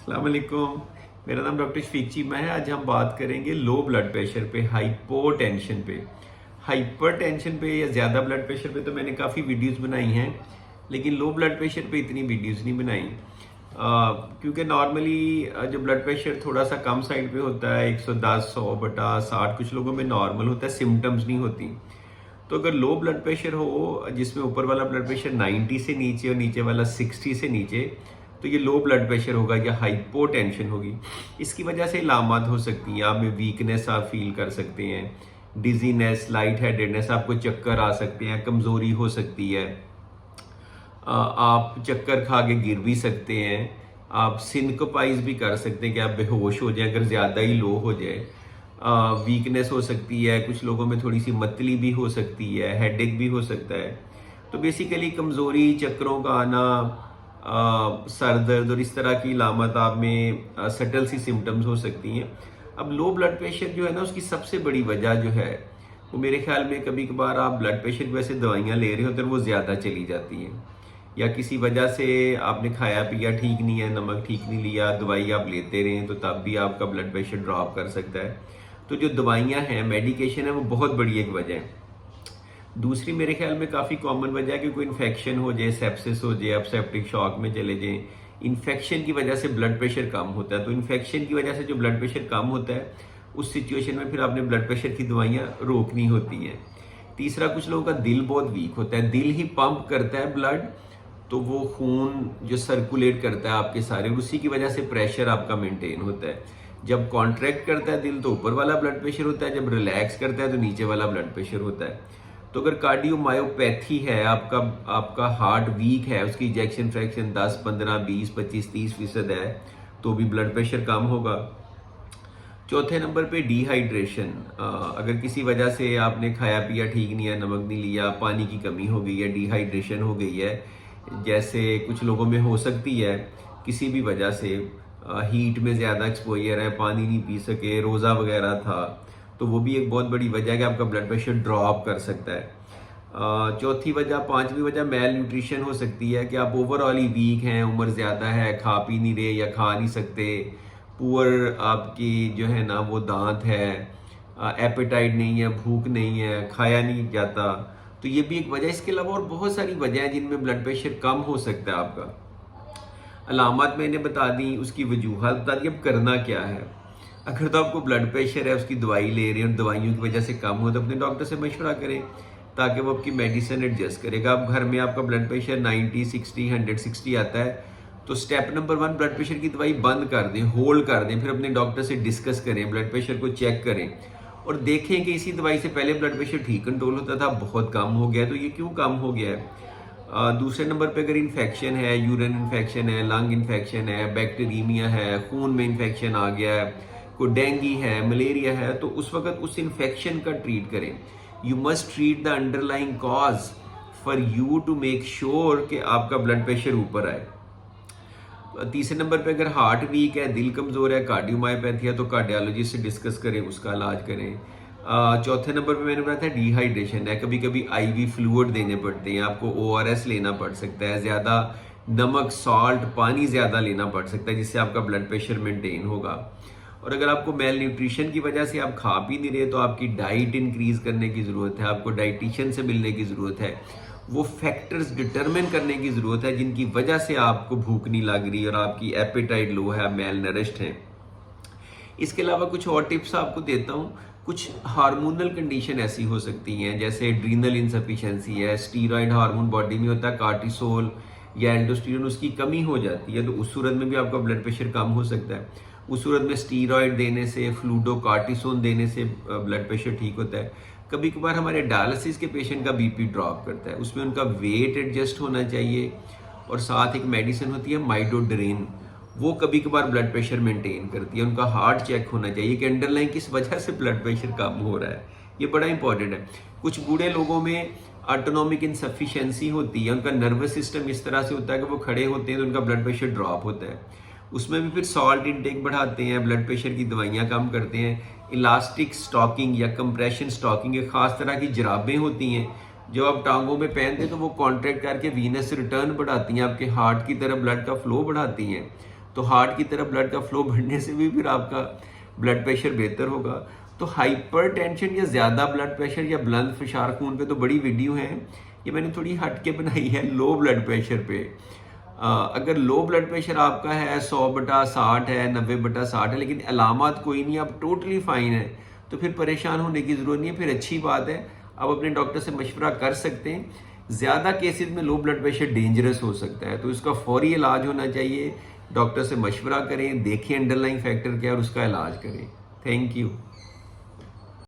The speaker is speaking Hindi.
अस्सलाम वालेकुम। मेरा नाम डॉक्टर शफीक चीमा है। आज हम बात करेंगे लो ब्लड प्रेशर पे, हाइपोटेंशन पे। हाइपरटेंशन पे या ज़्यादा ब्लड प्रेशर पे तो मैंने काफ़ी वीडियोस बनाई हैं, लेकिन लो ब्लड प्रेशर पे इतनी वीडियोस नहीं बनाई। क्योंकि नॉर्मली जो ब्लड प्रेशर थोड़ा सा कम साइड पे होता है, 110 100/60 कुछ लोगों में नॉर्मल होता है, सिम्टम्स नहीं होती। तो अगर लो ब्लड प्रेशर हो जिसमें ऊपर वाला ब्लड प्रेशर 90 से नीचे और नीचे वाला 60 से नीचे, तो ये लो ब्लड प्रेशर होगा या हाइपोटेंशन होगी। इसकी वजह से इलामात हो सकती हैं। आप में वीकनेस आप फील कर सकते हैं, डिजीनेस, लाइट हेडेडनेस, आपको चक्कर आ सकते हैं, कमज़ोरी हो सकती है, आप चक्कर खा के गिर भी सकते हैं, आप सिनकोपाइज भी कर सकते हैं कि आप बेहोश हो जाए अगर ज़्यादा ही लो हो जाए। वीकनेस हो सकती है, कुछ लोगों में थोड़ी सी मतली भी हो सकती है, हेडेक भी हो सकता है। तो बेसिकली कमज़ोरी, चक्करों का आना, सर दर्द और इस तरह की लामत आप में सटल सी सिम्टम्स हो सकती हैं। अब लो ब्लड प्रेशर जो है ना, उसकी सबसे बड़ी वजह जो है वो मेरे ख्याल में कभी कभार आप ब्लड प्रेशर की वजह से दवाइयाँ ले रहे होते हैं, वो ज़्यादा चली जाती हैं, या किसी वजह से आपने खाया पिया ठीक नहीं है, नमक ठीक नहीं लिया, दवाई आप लेते रहें तो तब भी आपका ब्लड प्रेशर ड्रॉप कर सकता है। तो जो दवाइयाँ हैं, मेडिकेशन है, वो बहुत बड़ी एक वजह है। दूसरी मेरे ख्याल में काफ़ी कॉमन वजह है कि कोई इन्फेक्शन हो जाए, सेप्सिस हो जाए, आप सेप्टिक शॉक में चले जाएं। इन्फेक्शन की वजह से ब्लड प्रेशर कम होता है, तो इन्फेक्शन की वजह से जो ब्लड प्रेशर कम होता है, उस सिचुएशन में फिर आपने ब्लड प्रेशर की दवाइयाँ रोकनी होती हैं। तीसरा, कुछ लोगों का दिल बहुत वीक होता है, दिल ही पंप करता है ब्लड, तो वो खून जो सर्कुलेट करता है आपके सारे, उसी की वजह से प्रेशर आपका मेंटेन होता है। जब कॉन्ट्रैक्ट करता है दिल तो ऊपर वाला ब्लड प्रेशर होता है, जब रिलैक्स करता है तो नीचे वाला ब्लड प्रेशर होता है। तो अगर कार्डियोमायोपैथी है, आपका हार्ट वीक है, उसकी इजेक्शन फ्रैक्शन 10 15 20 25 30% है, तो भी ब्लड प्रेशर कम होगा। चौथे नंबर पे डिहाइड्रेशन। अगर किसी वजह से आपने खाया पिया ठीक नहीं है, नमक नहीं लिया, पानी की कमी हो गई है, डिहाइड्रेशन हो गई है, जैसे कुछ लोगों में हो सकती है किसी भी वजह से, हीट में ज़्यादा एक्सपोजर है, पानी नहीं पी सके, रोज़ा वगैरह था, तो वो भी एक बहुत बड़ी वजह है कि आपका ब्लड प्रेशर ड्रॉप कर सकता है। चौथी वजह, पांचवी वजह मेल न्यूट्रिशन हो सकती है कि आप ओवरऑल ही वीक हैं, उम्र ज़्यादा है, खा पी नहीं रहे या खा नहीं सकते, पुअर आपकी जो है ना वो दांत है, एपेटाइट नहीं है, भूख नहीं है, खाया नहीं जाता, तो ये भी एक वजह। इसके अलावा और बहुत सारी वजह हैं जिनमें ब्लड प्रेशर कम हो सकता है आपका। अलामत मैंने बता दी, उसकी वजूहत बता दी, अब करना क्या है। अगर तो आपको ब्लड प्रेशर है, उसकी दवाई ले रहे हैं और दवाइयों की वजह से कम हो, तो अपने डॉक्टर से मशवरा करें ताकि वो आपकी मेडिसिन एडजस्ट करेगा। अब घर में आपका ब्लड प्रेशर 90 60 160 आता है, तो स्टेप नंबर 1, ब्लड प्रेशर की दवाई बंद कर दें, होल्ड कर दें, फिर अपने डॉक्टर से डिस्कस करें, ब्लड प्रेशर को चेक करें और देखें कि इसी दवाई से पहले ब्लड प्रेशर ठीक कंट्रोल होता था, बहुत कम हो गया, तो ये क्यों कम हो गया है। दूसरे नंबर पे अगर इन्फेक्शन है, यूरिन इन्फेक्शन है, लंग इन्फेक्शन है, बैक्टीरियमिया है, खून में इन्फेक्शन आ गया है, कोई डेंगी है, मलेरिया है, तो उस वक्त उस इन्फेक्शन का ट्रीट करें। You must treat the underlying cause for you to make sure कि आपका ब्लड प्रेशर ऊपर आए। तीसरे नंबर पे अगर हार्ट वीक है, दिल कमज़ोर है, कार्डियोमायोपैथी है, तो कार्डियोलॉजिस्ट से डिस्कस करें, उसका इलाज करें। चौथे नंबर पे मैंने बताया था डिहाइड्रेशन है, कभी कभी आईवी फ्लूइड देने पड़ते हैं, आपको ओआरएस लेना पड़ सकता है, ज़्यादा नमक, सॉल्ट, पानी ज़्यादा लेना पड़ सकता है, जिससे आपका ब्लड प्रेशर मेंटेन होगा। और अगर आपको मेल न्यूट्रिशन की वजह से आप खा पी नहीं रहे, तो आपकी डाइट इंक्रीज करने की ज़रूरत है, आपको डाइटिशियन से मिलने की ज़रूरत है, वो फैक्टर्स डिटरमिन करने की ज़रूरत है जिनकी वजह से आपको भूख नहीं लग रही और आपकी एपेटाइट लो है, आप मेल नरिश्ड हैं। इसके अलावा कुछ और टिप्स आपको देता हूँ। कुछ हार्मोनल कंडीशन ऐसी हो सकती हैं, जैसे एड्रीनल इनसफिशिएंसी है, स्टीरॉयड हार्मोन बॉडी में होता है, कार्टिसोल या एल्डोस्टेरोन, उसकी कमी हो जाती है, तो उस सूरत में भी आपका ब्लड प्रेशर कम हो सकता है। उस सूरत में स्टीरॉयड देने से, फ्लूडोकार्टिसोन देने से ब्लड प्रेशर ठीक होता है। कभी कभार हमारे डायलिसिस के पेशेंट का बीपी ड्रॉप करता है, उसमें उनका वेट एडजस्ट होना चाहिए, और साथ एक मेडिसिन होती है माइडोड्रेन, वो कभी कभार ब्लड प्रेशर मेंटेन करती है। उनका हार्ट चेक होना चाहिए कि अंडरलाइन किस वजह से ब्लड प्रेशर कम हो रहा है, ये बड़ा इंपॉर्टेंट है। कुछ बूढ़े लोगों में ऑटोनॉमिक इनसफिशिएंसी होती है, उनका नर्वस सिस्टम इस तरह से होता है कि वो खड़े होते हैं तो उनका ब्लड प्रेशर ड्रॉप होता है, उसमें भी फिर सॉल्ट इनटेक बढ़ाते हैं, ब्लड प्रेशर की दवाइयाँ कम करते हैं। इलास्टिक स्टॉकिंग या कंप्रेशन स्टॉकिंग, एक खास तरह की जराबें होती हैं जो आप टांगों में पहनते हैं, तो वो कॉन्ट्रैक्ट करके वीनस रिटर्न बढ़ाती हैं, आपके हार्ट की तरफ ब्लड का फ्लो बढ़ाती हैं, तो हार्ट की तरफ ब्लड का फ्लो बढ़ने से भी फिर आपका ब्लड प्रेशर बेहतर होगा। तो हाइपरटेंशन या ज़्यादा ब्लड प्रेशर या बुलंद फशार खून पे तो बड़ी वीडियो है, ये मैंने थोड़ी हट के बनाई है लो ब्लड प्रेशर पे। अगर लो ब्लड प्रेशर आपका है 100/60 है, 90/60 है, लेकिन अलामत कोई नहीं, आप टोटली फाइन है, तो फिर परेशान होने की ज़रूरत नहीं है, फिर अच्छी बात है, आप अपने डॉक्टर से मशवरा कर सकते हैं। ज़्यादा केसेस में लो ब्लड प्रेशर डेंजरस हो सकता है, तो इसका फौरी इलाज होना चाहिए। डॉक्टर से मशवरा करें, देखें अंडरलाइंग फैक्टर क्या है और उसका इलाज करें। Thank you.